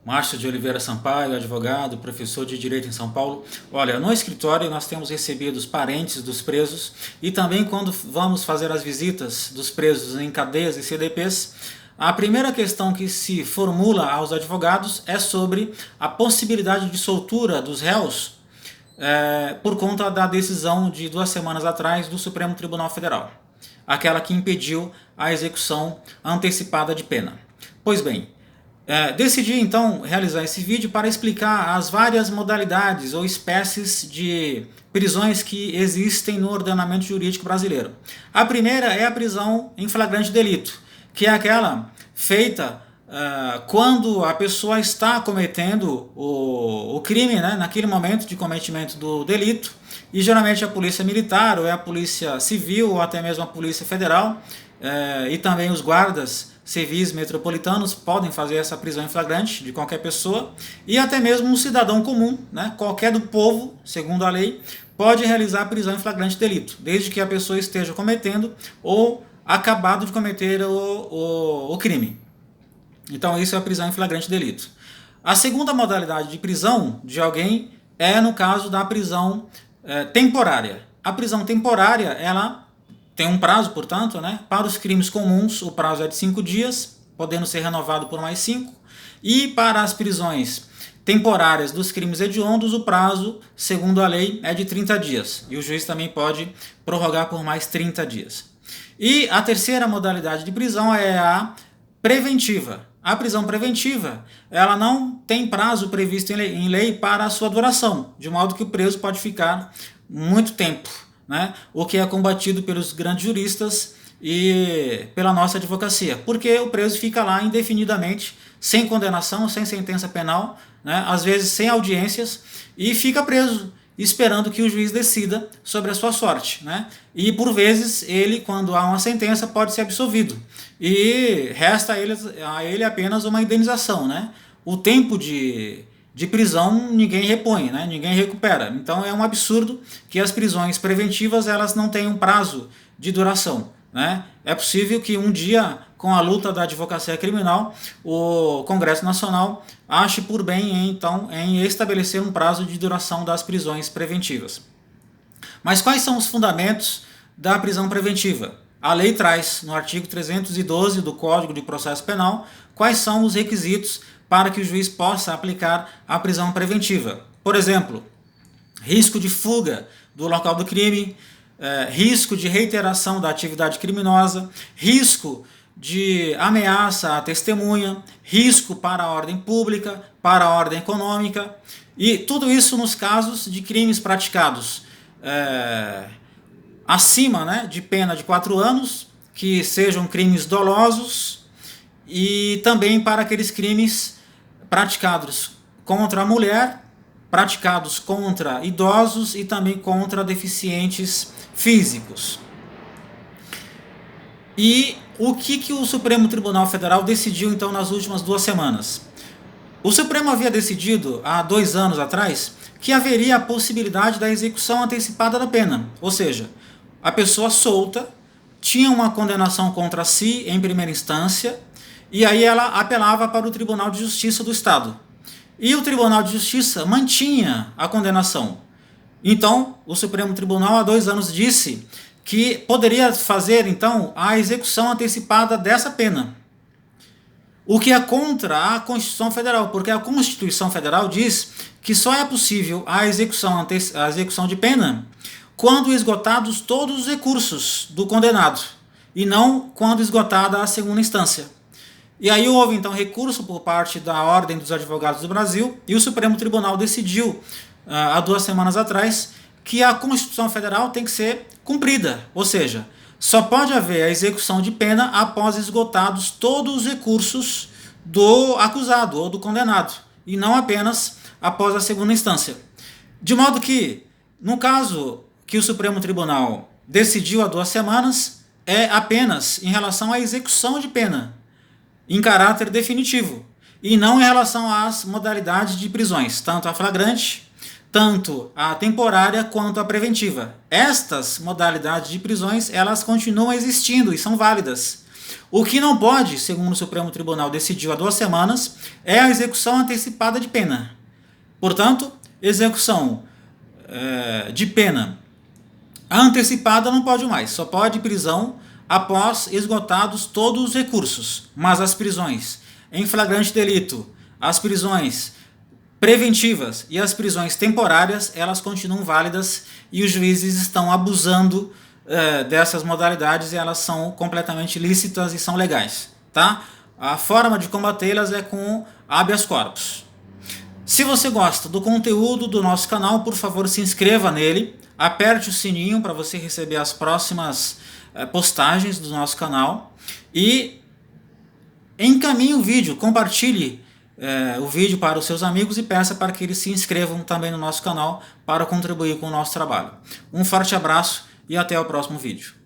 Márcio de Oliveira Sampaio, advogado, professor de Direito em São Paulo. Olha, no escritório nós temos recebido os parentes dos presos e também quando vamos fazer as visitas dos presos em cadeias e CDPs, a primeira questão que se formula aos advogados é sobre a possibilidade de soltura dos réus por conta da decisão de 2 semanas atrás do Supremo Tribunal Federal, aquela que impediu a execução antecipada de pena. Pois bem, decidi então realizar esse vídeo para explicar as várias modalidades ou espécies de prisões que existem no ordenamento jurídico brasileiro. A primeira é a prisão em flagrante delito, que é aquela feita quando a pessoa está cometendo o crime, né, naquele momento de cometimento do delito, e geralmente a polícia militar, ou é a polícia civil, ou até mesmo a polícia federal, e também os guardas civis metropolitanos podem fazer essa prisão em flagrante de qualquer pessoa, e até mesmo um cidadão comum, né, qualquer do povo, segundo a lei, pode realizar a prisão em flagrante delito, desde que a pessoa esteja cometendo ou acabado de cometer o crime. Então isso é a prisão em flagrante delito. A segunda modalidade de prisão de alguém é no caso da prisão temporária. A prisão temporária, ela tem um prazo, portanto, né? Para os crimes comuns o prazo é de 5 dias, podendo ser renovado por mais 5. E para as prisões temporárias dos crimes hediondos, o prazo, segundo a lei, é de 30 dias. E o juiz também pode prorrogar por mais 30 dias. E a terceira modalidade de prisão é a preventiva. A prisão preventiva, ela não tem prazo previsto em lei para a sua duração, de modo que o preso pode ficar muito tempo, né? O que é combatido pelos grandes juristas e pela nossa advocacia, porque o preso fica lá indefinidamente, sem condenação, sem sentença penal, né? Às vezes sem audiências, e fica preso, esperando que o juiz decida sobre a sua sorte, né? E por vezes ele, quando há uma sentença, pode ser absolvido e resta a ele apenas uma indenização, né? O tempo de prisão ninguém repõe, né? Ninguém recupera. Então é um absurdo que as prisões preventivas elas não tenham prazo de duração, né? É possível que um dia, com a luta da advocacia criminal, o Congresso Nacional ache por bem então em estabelecer um prazo de duração das prisões preventivas. Mas quais são os fundamentos da prisão preventiva? A lei traz, no artigo 312 do Código de Processo Penal, quais são os requisitos para que o juiz possa aplicar a prisão preventiva. Por exemplo, risco de fuga do local do crime, risco de reiteração da atividade criminosa, risco de ameaça à testemunha, risco para a ordem pública, para a ordem econômica, e tudo isso nos casos de crimes praticados acima, né, de pena de 4 anos, que sejam crimes dolosos, e também para aqueles crimes praticados contra a mulher, praticados contra idosos e também contra deficientes físicos. E o que o Supremo Tribunal Federal decidiu então nas últimas 2 semanas? O Supremo havia decidido há 2 anos atrás que haveria a possibilidade da execução antecipada da pena, ou seja, a pessoa solta tinha uma condenação contra si em primeira instância e aí ela apelava para o Tribunal de Justiça do Estado. E o Tribunal de Justiça mantinha a condenação. Então, o Supremo Tribunal há 2 anos disse que poderia fazer então a execução antecipada dessa pena. O que é contra a Constituição Federal, porque a Constituição Federal diz que só é possível a execução de pena quando esgotados todos os recursos do condenado, e não quando esgotada a segunda instância. E aí houve então recurso por parte da Ordem dos Advogados do Brasil, e o Supremo Tribunal decidiu, há 2 semanas atrás, que a Constituição Federal tem que ser cumprida, ou seja, só pode haver a execução de pena após esgotados todos os recursos do acusado ou do condenado, e não apenas após a segunda instância. De modo que, no caso que o Supremo Tribunal decidiu há 2 semanas, é apenas em relação à execução de pena, em caráter definitivo, e não em relação às modalidades de prisões, tanto a flagrante, tanto a temporária quanto a preventiva. Estas modalidades de prisões, elas continuam existindo e são válidas. O que não pode, segundo o Supremo Tribunal decidiu há 2 semanas, é a execução antecipada de pena. Portanto, execução de pena antecipada não pode mais, só pode prisão após esgotados todos os recursos. Mas as prisões em flagrante delito, as prisões preventivas e as prisões temporárias, elas continuam válidas e os juízes estão abusando dessas modalidades e elas são completamente lícitas e são legais, tá? A forma de combatê-las é com habeas corpus. Se você gosta do conteúdo do nosso canal, por favor, se inscreva nele, aperte o sininho para você receber as próximas postagens do nosso canal e encaminhe o vídeo, compartilhe o vídeo para os seus amigos e peça para que eles se inscrevam também no nosso canal para contribuir com o nosso trabalho. Um forte abraço e até o próximo vídeo.